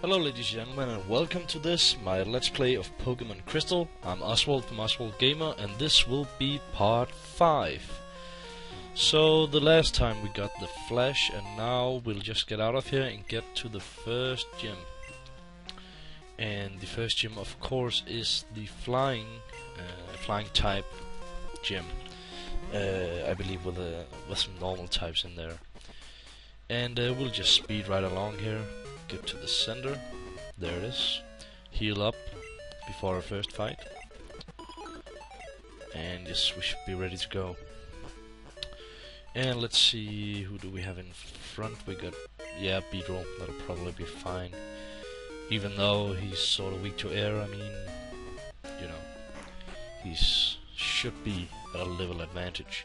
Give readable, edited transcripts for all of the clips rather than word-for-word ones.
Hello ladies and gentlemen, and welcome to this, my Let's Play of Pokemon Crystal. I'm Oswald from Oswald Gamer, and this will be part 5. So, the last time we got the Flash, and now we'll just get out of here and get to the first gym. And the first gym, of course, is the flying type gym. I believe with some normal types in there. And we'll just speed right along here. Get to the center. There it is. Heal up before our first fight. And yes, we should be ready to go. And let's see, who do we have in front? We got, yeah, Beedrill. That'll probably be fine. Even though he's sort of weak to air, I mean, you know, should be at a level advantage.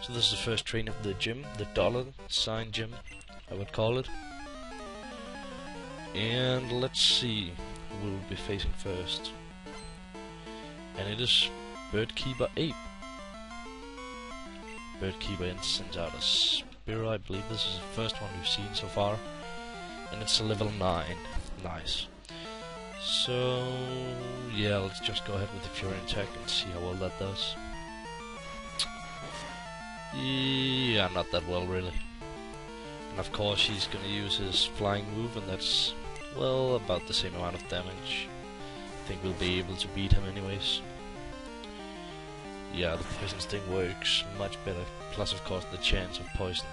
So this is the first train of the gym, the dollar sign gym, I would call it. And let's see who we'll be facing first. And it is Birdkeeper Ape. Birdkeeper sends out a Spearow. I believe this is the first one we've seen so far. And it's a level 9. Nice. So, yeah, let's just go ahead with the Fury attack and see how well that does. Yeah, not that well, really. And of course he's gonna use his flying move, and that's, well, about the same amount of damage. I think we'll be able to beat him anyways. Yeah, the poison sting works much better, plus of course the chance of poison.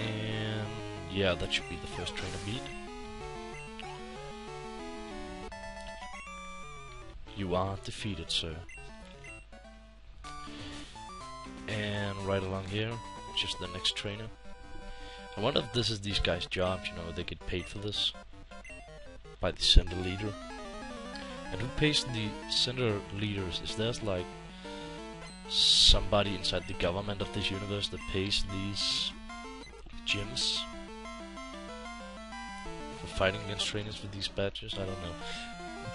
And yeah, that should be the first trainer beat. You are defeated, sir. And right along here, just the next trainer. I wonder if this is these guys' jobs, you know, they get paid for this by the center leader. And who pays the center leaders? Is there like somebody inside the government of this universe that pays these gyms for fighting against trainers with these badges? I don't know.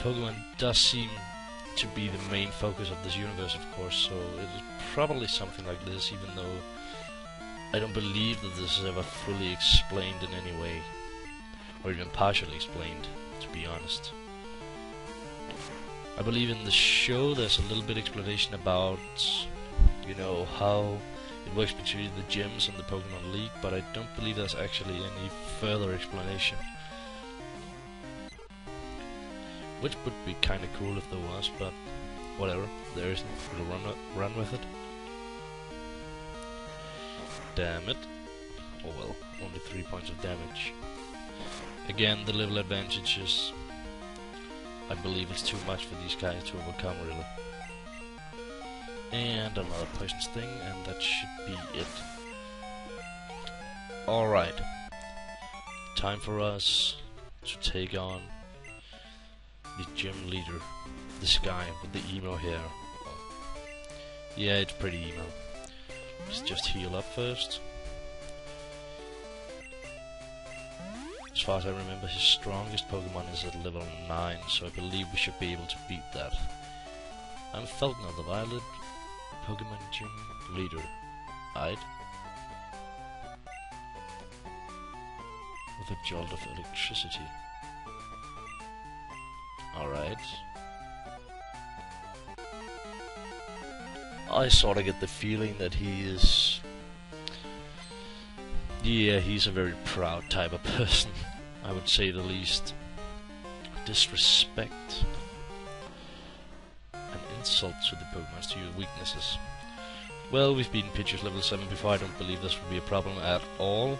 Pokemon does seem to be the main focus of this universe, of course, so it is probably something like this, even though I don't believe that this is ever fully explained in any way, or even partially explained, to be honest. I believe in the show there's a little bit explanation about, you know, how it works between the gyms and the Pokemon League, but I don't believe there's actually any further explanation. Which would be kinda cool if there was, but whatever, there isn't. We'll run with it. Damn it. Oh well, only 3 points of damage. Again, the level advantages, I believe it's too much for these guys to overcome, really. And another poison sting, and that should be it. Alright. Time for us to take on the gym leader. This guy with the emo hair. Yeah, it's pretty emo. Let's just heal up first. As far as I remember, his strongest Pokemon is at level 9, so I believe we should be able to beat that. I'm Falconer the Violet, Pokemon Gym Leader. Aight. With a jolt of electricity. Alright. I sorta get the feeling that he is... yeah, he's a very proud type of person, I would say the least. Disrespect. An insult to the Pokemon, to your weaknesses. Well, we've beaten Pidgeot's level 7 before, I don't believe this would be a problem at all.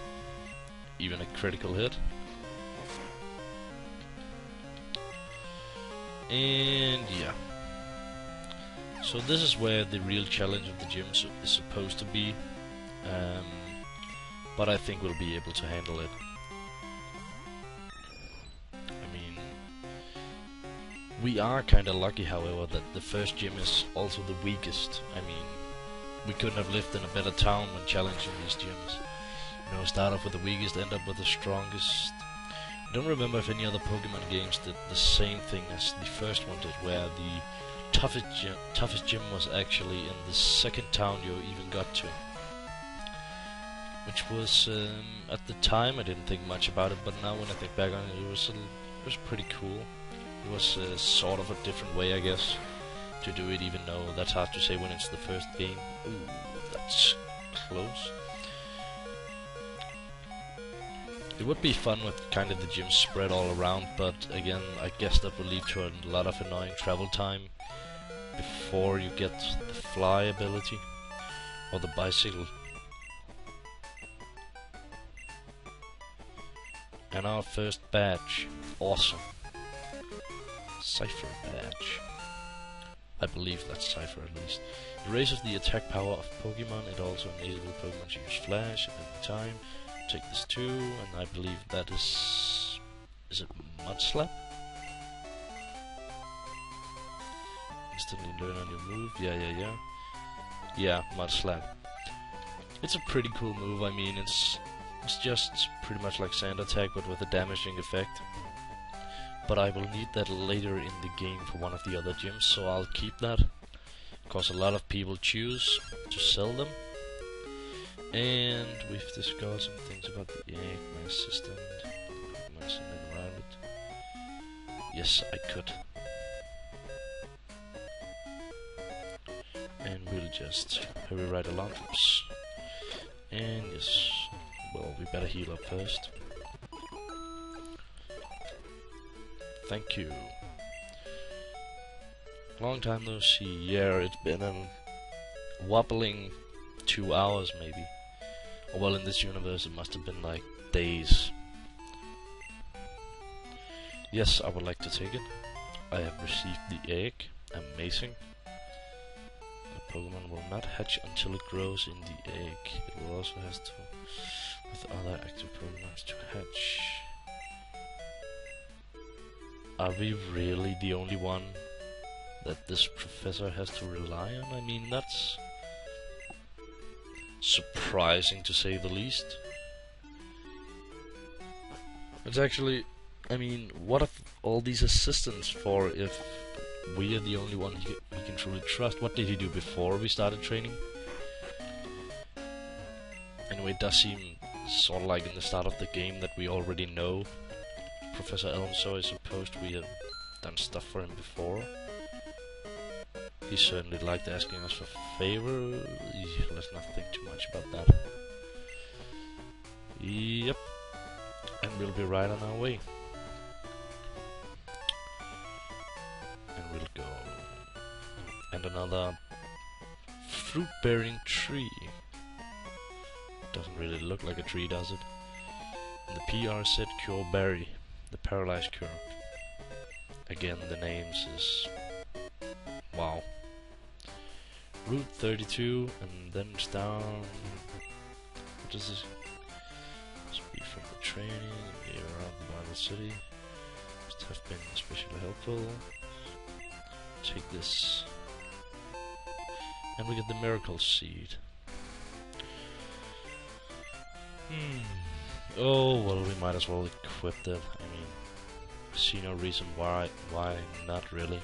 Even a critical hit. And yeah. So this is where the real challenge of the gym is supposed to be. But I think we'll be able to handle it. I mean, we are kinda lucky, however, that the first gym is also the weakest. I mean, we couldn't have lived in a better town when challenging these gyms. You know, start off with the weakest, end up with the strongest. I don't remember if any other Pokemon games did the same thing as the first one did, where the toughest gym was actually in the second town you even got to. which was at the time I didn't think much about it, but now when I think back on it, it was pretty cool. It was sort of a different way, I guess, to do it, even though that's hard to say when it's the first game. Ooh, that's close. It would be fun with kind of the gym spread all around, but again, I guess that will lead to a lot of annoying travel time before you get the fly ability or the bicycle. And our first badge. Awesome. Cypher badge. I believe that's Cypher at least. It raises the attack power of Pokémon. It also enables Pokémon to use Flash at any time. Take this too, and I believe that is it Mud Slap? Instantly learn a new move. Yeah, Mud Slap. It's a pretty cool move. I mean, it's just pretty much like Sand Attack, but with a damaging effect. But I will need that later in the game for one of the other gyms, so I'll keep that. Because a lot of people choose to sell them. And we've discovered some things about the egg, my assistant, my environment. Yes, I could. And we'll just hurry right along. Oops. And yes, well, we better heal up first. Thank you. Long time no see. Yeah, it's been a wobbling 2 hours maybe. Or well, in this universe it must have been like days. Yes, I would like to take it. I have received the egg. Amazing. The Pokemon will not hatch until it grows in the egg. It will also has to with other active Pokemon to hatch. Are we really the only one that this professor has to rely on? I mean, that's surprising to say the least. It's actually, I mean, what if all these assistants for if we are the only one we can truly trust? What did he do before we started training? Anyway, it does seem sort of like in the start of the game that we already know Professor Elmso. I suppose we have done stuff for him before. He certainly liked asking us for favors. Let's not think too much about that. Yep. And we'll be right on our way. And we'll go. And another fruit-bearing tree. Doesn't really look like a tree, does it? And the PR said cure berry. The paralyzed cure. Again, the names is... wow. Route 32, and then it's down. What is this? Speed from the training, and around the Bible City. Must have been especially helpful. Take this. And we get the miracle seed. Oh, well, we might as well equip that. I mean, see no reason why not really.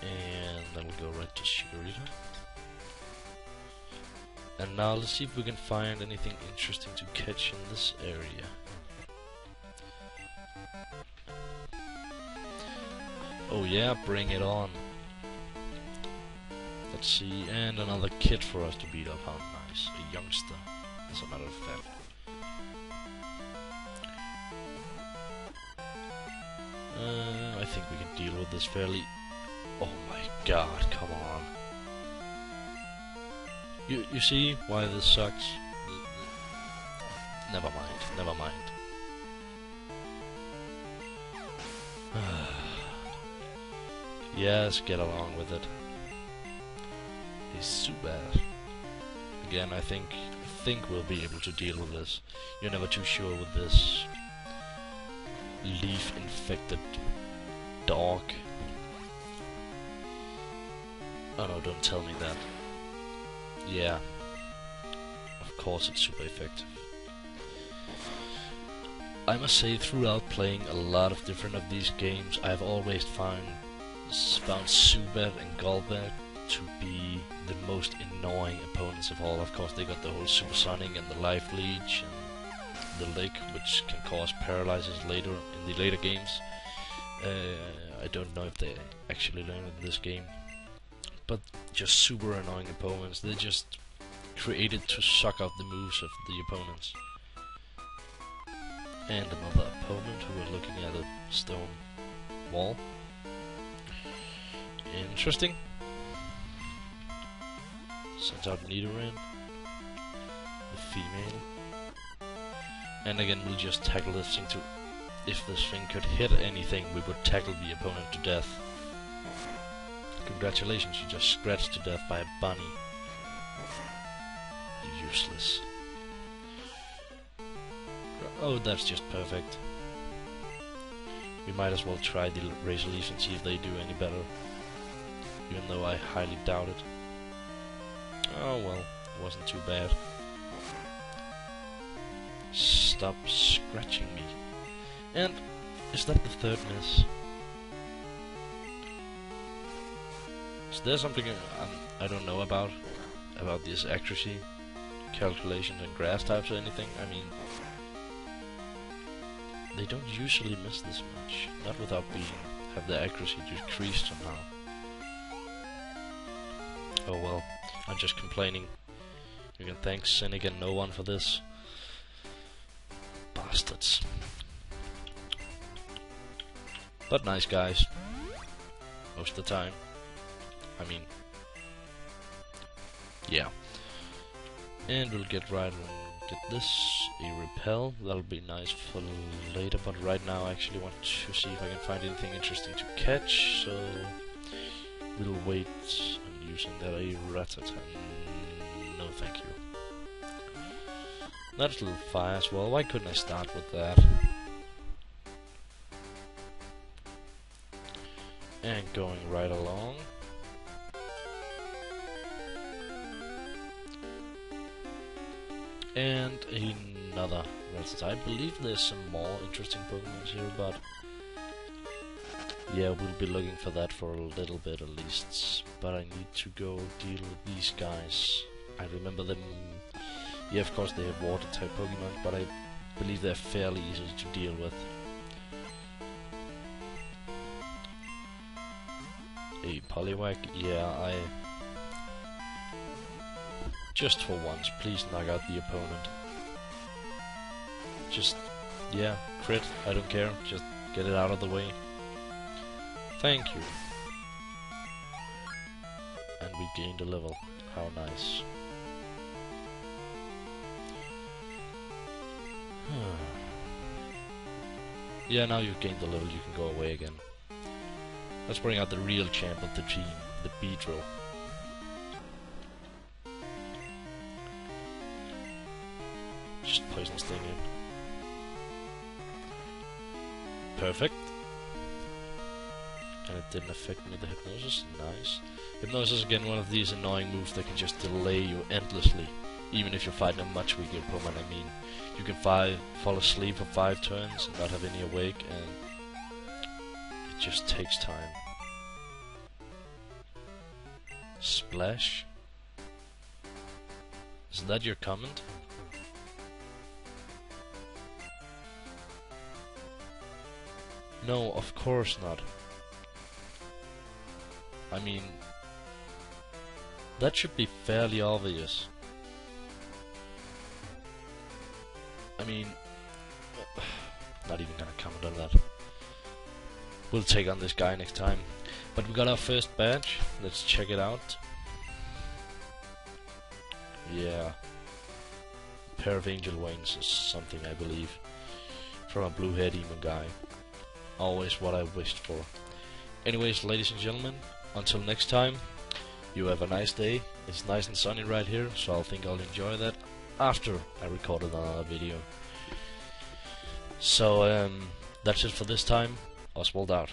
And then we'll go right to Shigarita. And now let's see if we can find anything interesting to catch in this area. Oh yeah, bring it on. Let's see, and another kid for us to beat up. How nice. A youngster, as a matter of fact. I think we can deal with this fairly... Oh my god, come on. You see why this sucks? Never mind. Yes, get along with it. He's so bad. Again, I think we'll be able to deal with this. You're never too sure with this leaf-infected dog. Oh no, don't tell me that. Yeah. Of course it's super effective. I must say, throughout playing a lot of different of these games, I have always found Zubat and Golbat to be the most annoying opponents of all. Of course, they got the whole Supersonic and the Life Leech and the Lick, which can cause paralysis later in the later games. I don't know if they actually learn in this game, but just super annoying opponents. They're just created to suck out the moves of the opponents. And another opponent who are looking at a stone wall. Interesting. Sends out Nidoran, the female. And again, we'll just tackle this thing to... If this thing could hit anything, we would tackle the opponent to death. Congratulations, you just scratched to death by a bunny. Useless. Oh, that's just perfect. We might as well try the Razor Leafs and see if they do any better. Even though I highly doubt it. Oh well, it wasn't too bad. Stop scratching me. And is that the third miss? Is there something I don't know about this accuracy calculations and grass types or anything? I mean, they don't usually miss this much, not without have the accuracy decreased somehow. Oh well, I'm just complaining. You can thank Cynic and no one for this. Bastards. But nice guys. Most of the time. I mean... Yeah. And we'll get right and get this, a repel. That'll be nice for later, but right now I actually want to see if I can find anything interesting to catch, so... We'll wait on using that a Rattata. No thank you. That's a little fire as well. Why couldn't I start with that? And going right along. And another Rattata. I believe there's some more interesting Pokemon here, but yeah, we'll be looking for that for a little bit at least. But I need to go deal with these guys. I remember them. Yeah, of course they have water type Pokemon, but I believe they're fairly easy to deal with. A Poliwag, yeah, just for once, please knock out the opponent. Just, yeah, crit, I don't care, just get it out of the way. Thank you. And we gained a level, how nice. Yeah, now you've gained the level, you can go away again. Let's bring out the real champ of the team, the Beedrill. Just poison sting in. Perfect. And it didn't affect me, the Hypnosis, nice. Hypnosis is again one of these annoying moves that can just delay you endlessly. Even if you're fighting a much weaker Pokemon, I mean. You can fall asleep for 5 turns and not have any awake, and it just takes time. Splash? Is that your comment? No, of course not. I mean, that should be fairly obvious. I mean, not even gonna comment on that. We'll take on this guy next time. But we got our first badge. Let's check it out. Yeah. A pair of angel wings is something I believe. From a blue-haired emo guy. Always what I wished for. Anyways, ladies and gentlemen, until next time, you have a nice day. It's nice and sunny right here, so I think I'll enjoy that after I recorded another video. So, that's it for this time. Oswald out.